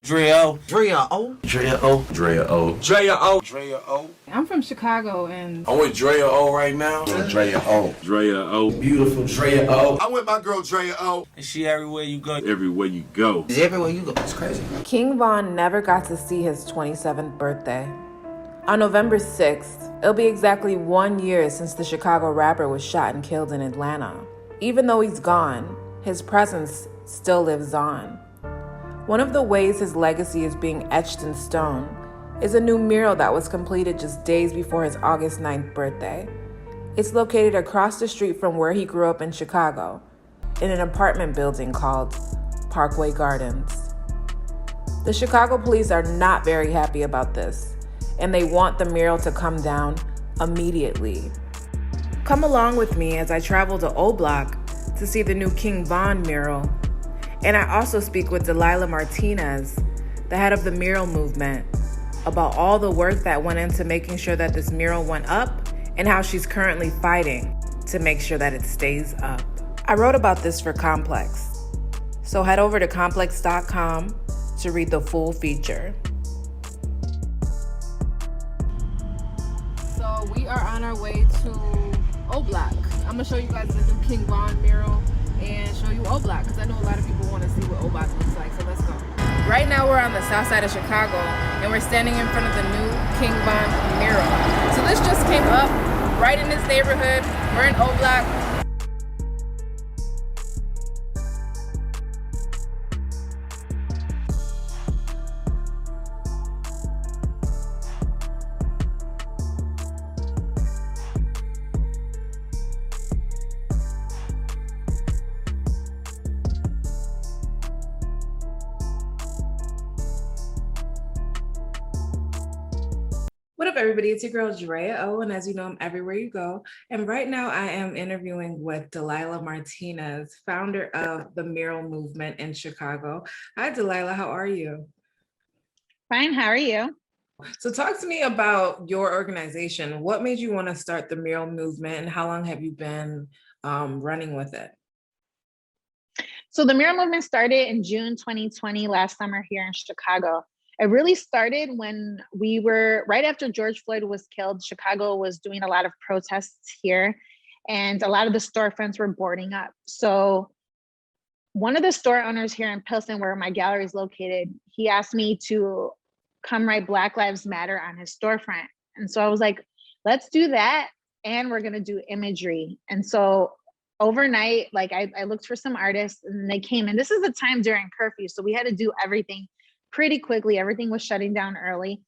Drea. Drea O. Drea O. Drea O. Drea O. Drea O. I'm from Chicago and I'm with Drea O right now. Drea O. Drea O. Beautiful Drea O. I'm with my girl Drea O. And she everywhere you go. Everywhere you go. Is everywhere you go. It's crazy. King Von never got to see his 27th birthday. On November 6th, it'll be exactly 1 year since the Chicago rapper was shot and killed in Atlanta. Even though he's gone, his presence still lives on. One of the ways his legacy is being etched in stone is a new mural that was completed just days before his August 9th birthday. It's located across the street from where he grew up in Chicago, in an apartment building called Parkway Gardens. The Chicago police are not very happy about this, and they want the mural to come down immediately. Come along with me as I travel to O Block to see the new King Von mural. And I also speak with Delilah Martinez, the head of the mural movement, about all the work that went into making sure that this mural went up and how she's currently fighting to make sure that it stays up. I wrote about this for Complex, so head over to complex.com to read the full feature. So we are on our way to O Block. I'm gonna show you guys the new King Von mural and show you O Block because I know a lot of people want to see what O Block looks like, so let's go. Right now we're on the south side of Chicago and we're standing in front of the new King Von mural. So this just came up right in this neighborhood. We're in O Block. What up, everybody? It's your girl, Drea O, and as you know, I'm everywhere you go. And right now I am interviewing with Delilah Martinez, founder of the Mural Movement in Chicago. Hi, Delilah, how are you? Fine, how are you? So talk to me about your organization. What made you want to start the Mural Movement and how long have you been running with it? So the Mural Movement started in June 2020, last summer here in Chicago. It really started when we were, right after George Floyd was killed, Chicago was doing a lot of protests here and a lot of the storefronts were boarding up. So one of the store owners here in Pilsen, where my gallery is located, he asked me to come write Black Lives Matter on his storefront. And so I was like, let's do that. And we're gonna do imagery. And so overnight, like I looked for some artists and they came, and this is the time during curfew. So we had to do everything pretty quickly. Everything was shutting down early.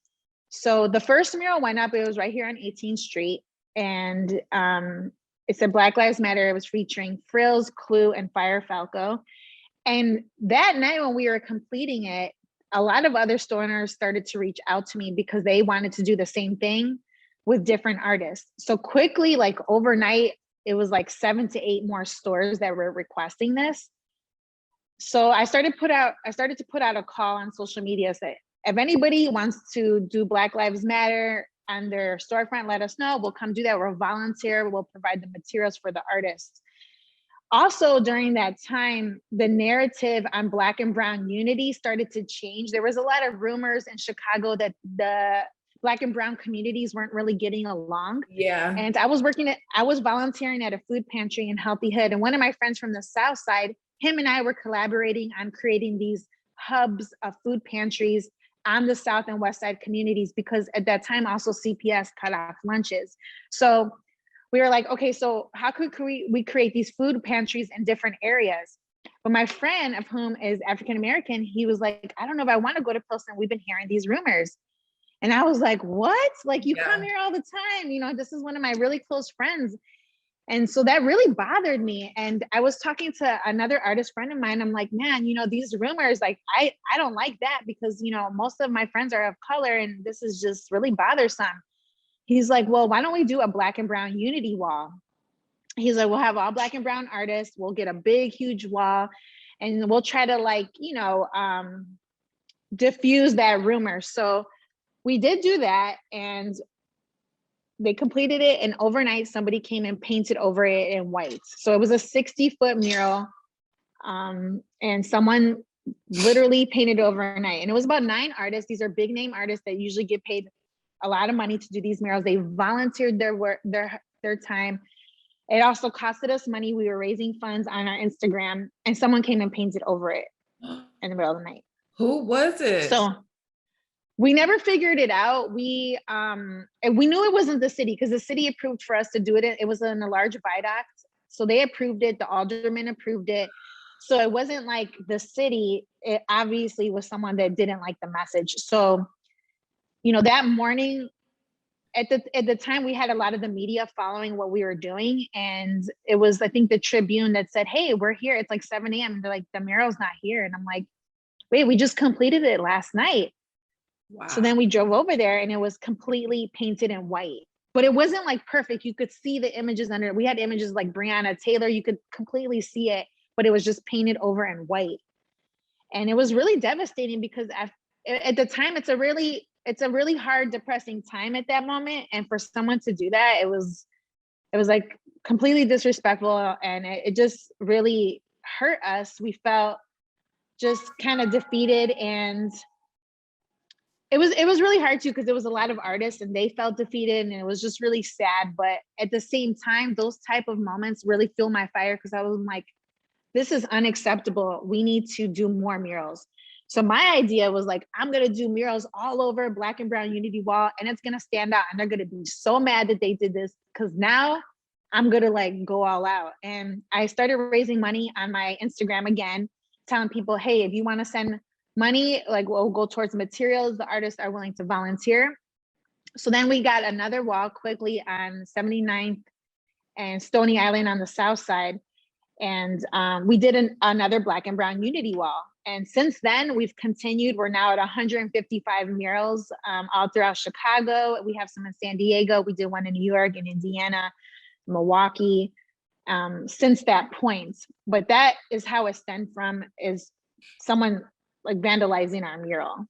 So the first mural went up, it was right here on 18th Street. And it said Black Lives Matter. It was featuring Frills, Clue, and Fire Falco. And that night when we were completing it, a lot of other store owners started to reach out to me because they wanted to do the same thing with different artists. So quickly, like overnight, it was like 7 to 8 more stores that were requesting this. So I started to put out a call on social media, say, if anybody wants to do Black Lives Matter on their storefront, let us know. We'll come do that. We'll volunteer. We'll provide the materials for the artists. Also, during that time, the narrative on Black and Brown unity started to change. There was a lot of rumors in Chicago that the Black and Brown communities weren't really getting along. Yeah. And I was volunteering at a food pantry in Healthy Hood. And one of my friends from the South Side, him and I were collaborating on creating these hubs of food pantries on the South and West Side communities, because at that time also CPS cut off lunches. So we were like, okay, so how could we create these food pantries in different areas? But my friend, of whom is African-American, he was like, I don't know if I want to go to Pilsen. We've been hearing these rumors. And I was like, what? Like, you come here all the time. You know, this is one of my really close friends. And so that really bothered me. And I was talking to another artist friend of mine. I'm like, man, you know, these rumors, like, I don't like that because, you know, most of my friends are of color and this is just really bothersome. He's like, well, why don't we do a Black and Brown unity wall? He's like, we'll have all Black and Brown artists. We'll get a big, huge wall and we'll try to, like, you know, diffuse that rumor. So we did do that. And they completed it, and overnight somebody came and painted over it in white. So it was a 60-foot mural. And someone literally painted overnight. And it was about 9 artists. These are big name artists that usually get paid a lot of money to do these murals. They volunteered their work, their time. It also costed us money. We were raising funds on our Instagram, and someone came and painted over it in the middle of the night. Who was it? So we never figured it out. We knew it wasn't the city because the city approved for us to do it. It was in a large viaduct. So they approved it. The alderman approved it. So it wasn't like the city. It obviously was someone that didn't like the message. So, you know, that morning, at the time, we had a lot of the media following what we were doing. And it was, I think, the Tribune that said, hey, we're here. It's like 7 a.m. And they're like, the mural's not here. And I'm like, wait, we just completed it last night. Wow. So then we drove over there and it was completely painted in white. But it wasn't like perfect. You could see the images under it. We had images like Breonna Taylor. You could completely see it, but it was just painted over in white. And it was really devastating because at the time, it's a really hard, depressing time at that moment. And for someone to do that, it was like completely disrespectful. And it just really hurt us. We felt just kind of defeated, and it was really hard too, because there was a lot of artists and they felt defeated, and it was just really sad. But at the same time, those type of moments really fuel my fire, because I was like, this is unacceptable. We need to do more murals. So my idea was like, I'm gonna do murals all over Black and Brown Unity Wall, and it's gonna stand out, and they're gonna be so mad that they did this, because now I'm gonna like go all out. And I started raising money on my Instagram again, telling people, hey, if you wanna send money, like we'll go towards materials, the artists are willing to volunteer. So then we got another wall quickly on 79th and Stony Island on the south side. And we did another Black and Brown Unity Wall. And since then, we've continued. We're now at 155 murals all throughout Chicago. We have some in San Diego. We did one in New York and Indiana, Milwaukee, since that point. But that is how it stemmed from, is someone like vandalizing our mural.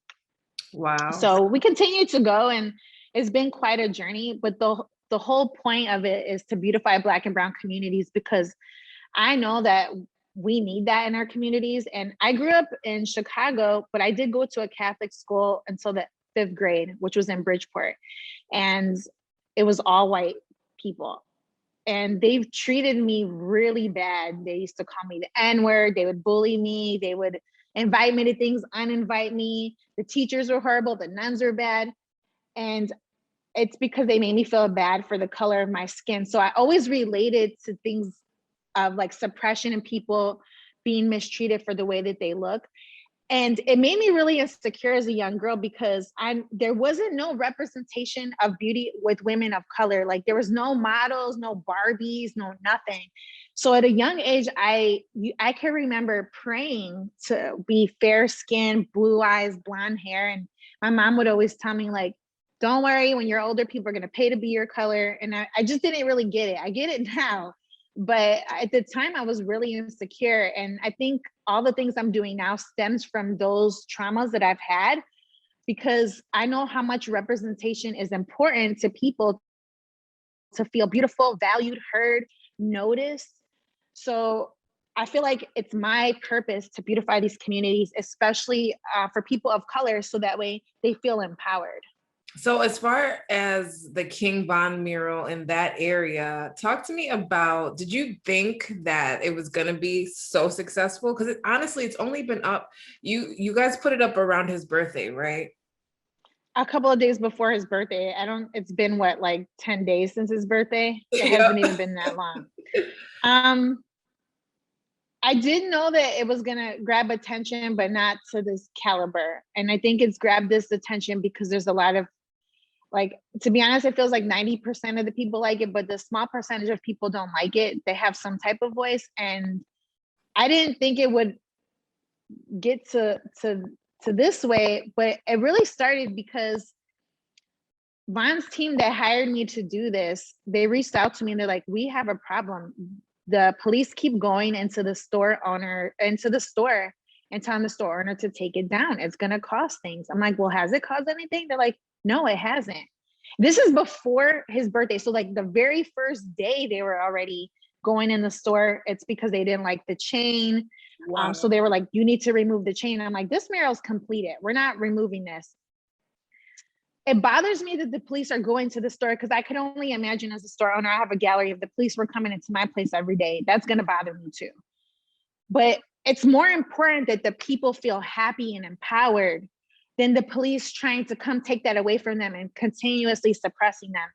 Wow. So we continue to go, and it's been quite a journey. But the whole point of it is to beautify Black and Brown communities, because I know that we need that in our communities. And I grew up in Chicago, but I did go to a Catholic school until the 5th grade, which was in Bridgeport. And it was all white people. And they've treated me really bad. They used to call me the N-word. They would bully me. They would invite me to things, uninvite me. The teachers were horrible. The nuns were bad. And it's because they made me feel bad for the color of my skin. So I always related to things of like suppression and people being mistreated for the way that they look. And it made me really insecure as a young girl, because there wasn't no representation of beauty with women of color. Like there was no models, no Barbies, no nothing. So at a young age, I can remember praying to be fair skinned, blue eyes, blonde hair. And my mom would always tell me like, don't worry, when you're older, people are gonna pay to be your color. And I just didn't really get it. I get it now. But at the time, I was really insecure. And I think all the things I'm doing now stems from those traumas that I've had, because I know how much representation is important to people to feel beautiful, valued, heard, noticed. So I feel like it's my purpose to beautify these communities, especially for people of color, so that way they feel empowered. So as far as the King Von mural in that area, talk to me about, did you think that it was going to be so successful? Because honestly, it's only been up, you guys put it up around his birthday, right? A couple of days before his birthday. It's been what, like 10 days since his birthday? It hasn't even been that long. I did know that it was gonna grab attention, but not to this caliber. And I think it's grabbed this attention because there's a lot of, like, to be honest, it feels like 90% of the people like it, but the small percentage of people don't like it. They have some type of voice. And I didn't think it would get to this way, but it really started because Von's team that hired me to do this, they reached out to me and they're like, we have a problem. The police keep going into the store and telling the store owner to take it down. It's gonna cost things. I'm like, well, has it caused anything? They're like, no, it hasn't. This is before his birthday. So like the very first day they were already going in the store. It's because they didn't like the chain. Wow. So they were like, you need to remove the chain. I'm like, this mural's completed. We're not removing this. It bothers me that the police are going to the store, because I could only imagine, as a store owner, I have a gallery. If the police were coming into my place every day, that's going to bother me too. But it's more important that the people feel happy and empowered than the police trying to come take that away from them and continuously suppressing them.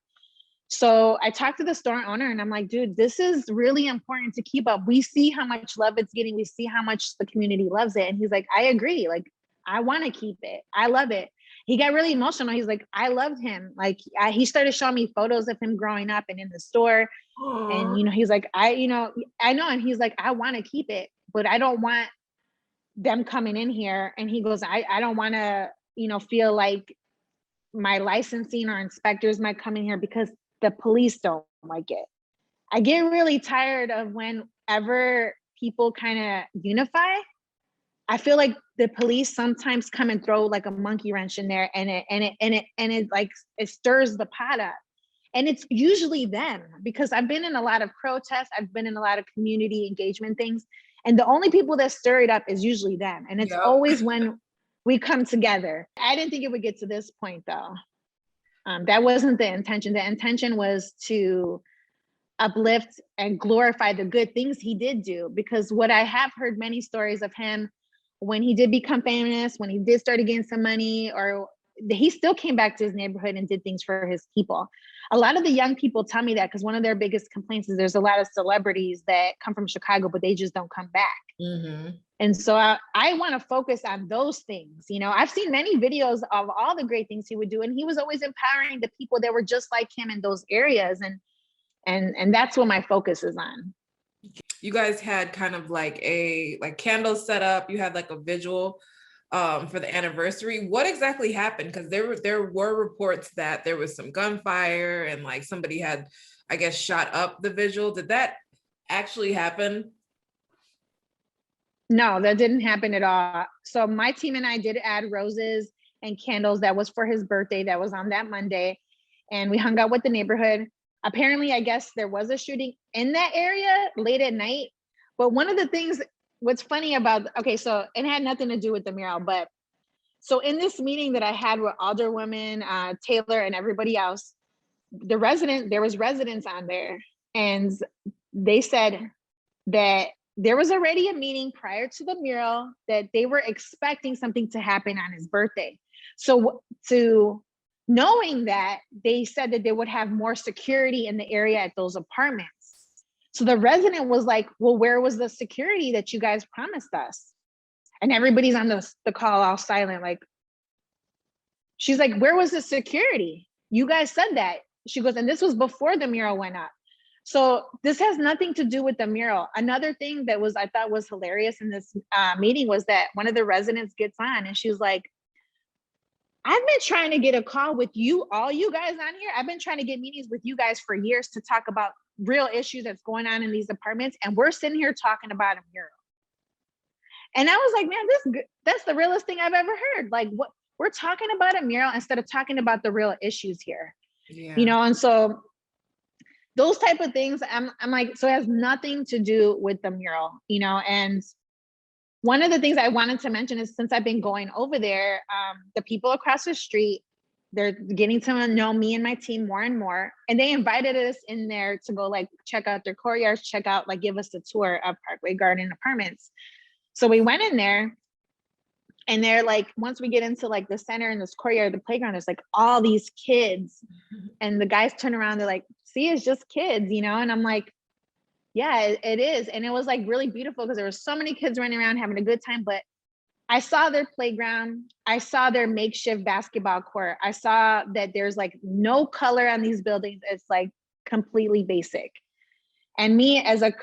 So I talked to the store owner and I'm like, dude, this is really important to keep up. We see how much love it's getting. We see how much the community loves it. And he's like, I agree. Like, I want to keep it. I love it. He got really emotional. He's like, I loved him. Like, he started showing me photos of him growing up and in the store. And, he's like, I know. And he's like, I want to keep it, but I don't want them coming in here. And he goes, I don't want to, feel like my licensing or inspectors might come in here because the police don't like it. I get really tired of whenever people kind of unify. I feel like the police sometimes come and throw like a monkey wrench in there, and it like, it stirs the pot up. And it's usually them, because I've been in a lot of protests, I've been in a lot of community engagement things, and the only people that stir it up is usually them. And it's always when we come together. I didn't think it would get to this point though. That wasn't the intention. The intention was to uplift and glorify the good things he did do, because what I have heard many stories of him, when he did become famous, when he did start to gain some money, or he still came back to his neighborhood and did things for his people. A lot of the young people tell me that, because one of their biggest complaints is there's a lot of celebrities that come from Chicago, but they just don't come back. Mm-hmm. And so I want to focus on those things. I've seen many videos of all the great things he would do, and he was always empowering the people that were just like him in those areas. And that's what my focus is on. You guys had kind of like candles set up. You had like a vigil for the anniversary. What exactly happened? Because there were reports that there was some gunfire and like somebody had, I guess, shot up the vigil. Did that actually happen? No, that didn't happen at all. So my team and I did add roses and candles. That was for his birthday. That was on that Monday. And we hung out with the neighborhood. Apparently, I guess there was a shooting in that area late at night. But one of the things, what's funny about, so it had nothing to do with the mural, but so in this meeting that I had with Alderwoman Taylor and everybody else, there was residents on there, and they said that there was already a meeting prior to the mural that they were expecting something to happen on his birthday. So knowing that, they said that they would have more security in the area at those apartments. So the resident was like, well, where was the security that you guys promised us? And everybody's on the call all silent. Like, she's like, where was the security? You guys said that. She goes, and this was before the mural went up. So this has nothing to do with the mural. Another thing that I thought was hilarious in this meeting was that one of the residents gets on and she's like, I've been trying to get a call with all you guys on here. I've been trying to get meetings with you guys for years to talk about real issues that's going on in these apartments. And we're sitting here talking about a mural. And I was like, man, that's the realest thing I've ever heard. Like, what we're talking about a mural instead of talking about the real issues here. Yeah. And so those type of things, I'm like, so it has nothing to do with the mural, and one of the things I wanted to mention is, since I've been going over there, the people across the street, they're getting to know me and my team more and more. And they invited us in there to go like check out their courtyards, give us a tour of Parkway Garden Apartments. So we went in there, and they're like, once we get into like the center and this courtyard, the playground, there's like all these kids. And the guys turn around, they're like, see, it's just kids, and I'm like, yeah, it is. And it was like really beautiful because there were so many kids running around having a good time. But I saw their playground. I saw their makeshift basketball court. I saw that there's like no color on these buildings. It's like completely basic. And me as a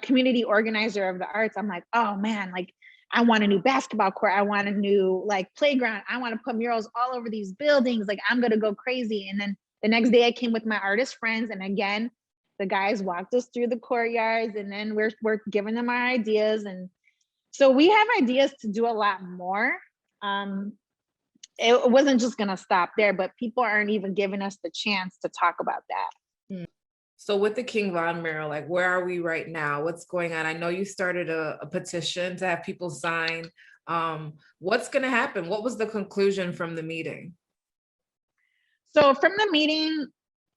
community organizer of the arts, I'm like, oh man, like I want a new basketball court. I want a new like playground. I want to put murals all over these buildings. Like I'm going to go crazy. And then the next day I came with my artist friends. And again, the guys walked us through the courtyards, and then we're giving them our ideas. And so we have ideas to do a lot more. It wasn't just going to stop there, but people aren't even giving us the chance to talk about that. So with the King Von mural, like where are we right now? What's going on? I know you started a petition to have people sign. What's going to happen? What was the conclusion from the meeting? So from the meeting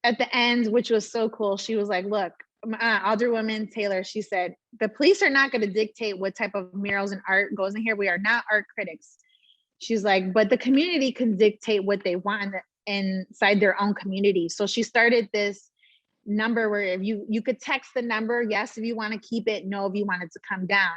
at the end, which was so cool, she was like, look, Alderwoman Taylor, she said, the police are not going to dictate what type of murals and art goes in here. We are not art critics. She's like, but the community can dictate what they want inside their own community. So she started this number where if you could text the number, yes, if you want to keep it, no, if you want it to come down.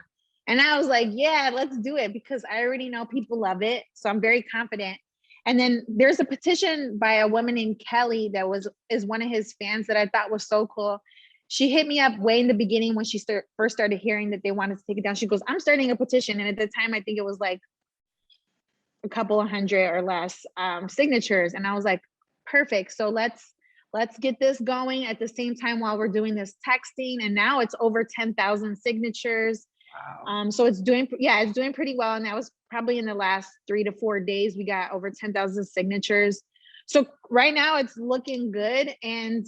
And I was like, yeah, let's do it, because I already know people love it. So I'm very confident. And then there's a petition by a woman named Kelly that is one of his fans that I thought was so cool. She hit me up way in the beginning when she first started hearing that they wanted to take it down. She goes, I'm starting a petition. And at the time, I think it was like a couple of hundred or less signatures. And I was like, perfect. So let's get this going at the same time while we're doing this texting. And now it's over 10,000 signatures. Wow. So it's doing pretty well. And that was probably in the last 3 to 4 days, we got over 10,000 signatures. So right now it's looking good. And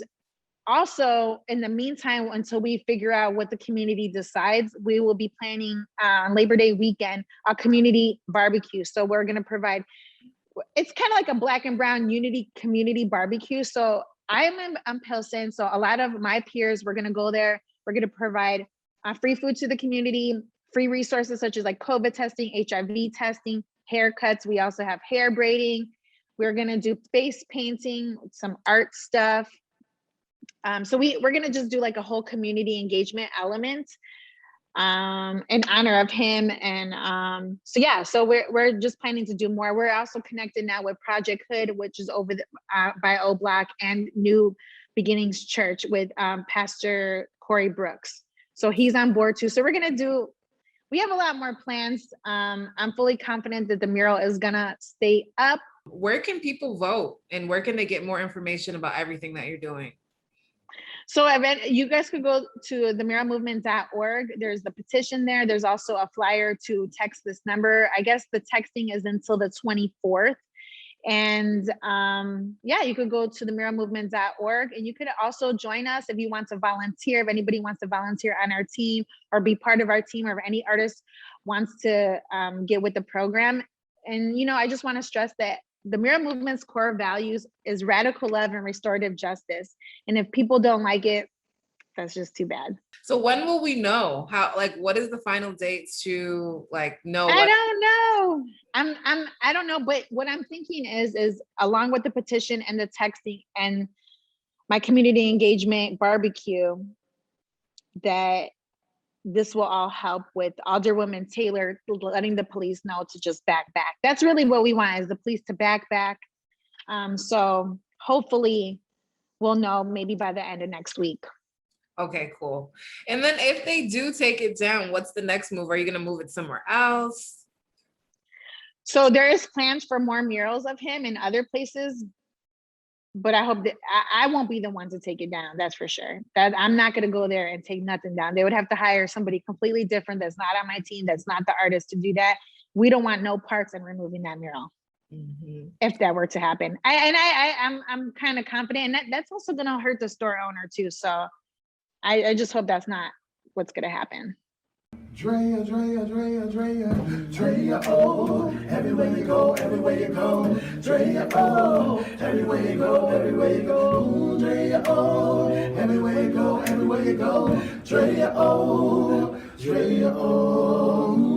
also in the meantime, until we figure out what the community decides, we will be planning on Labor Day weekend, a community barbecue. So we're going to provide, it's kind of like a Black and Brown unity community barbecue. So I'm in Pilsen. So a lot of my peers, we're going to go there. We're going to provide free food to the community, free resources such as like COVID testing, HIV testing, haircuts. We also have hair braiding. We're going to do face painting, some art stuff. So we're going to just do like a whole community engagement element in honor of him. And so we're just planning to do more. We're also connected now with Project Hood, which is over by O Block, and New Beginnings Church with Pastor Corey Brooks. So he's on board too. So we have a lot more plans. I'm fully confident that the mural is gonna stay up. Where can people vote, and where can they get more information about everything that you're doing? So you guys could go to themuralmovement.org. There's the petition there. There's also a flyer to text this number. I guess the texting is until the 24th. And you could go to themuralmovement.org, and you could also join us if you want to volunteer. If anybody wants to volunteer on our team or be part of our team, or if any artist wants to get with the program. And, I just want to stress that the Mural Movement's core values is radical love and restorative justice. And if people don't like it, that's just too bad. So when will we know what is the final date to know? I don't know. I don't know. But what I'm thinking is along with the petition and the texting and my community engagement barbecue, that this will all help with Alderwoman Taylor letting the police know to just back. That's really what we want, is the police to back. So hopefully we'll know maybe by the end of next week. Okay, cool. And then if they do take it down, what's the next move? Are you going to move it somewhere else? So there is plans for more murals of him in other places, but I hope that I won't be the one to take it down. That's for sure. That I'm not going to go there and take nothing down. They would have to hire somebody completely different that's not on my team, that's not the artist, to do that. We don't want no parts in removing that mural. Mm-hmm. If that were to happen. I'm kind of confident, and that's also going to hurt the store owner too. So I just hope that's not what's going to happen. Drea, Drea, Drea, Drea, Drea, oh, everywhere you go, everywhere you go, Drea, oh, everywhere you go, everywhere you go, Drea, oh, everywhere you go, everywhere you go, Drea, oh, Drea, oh.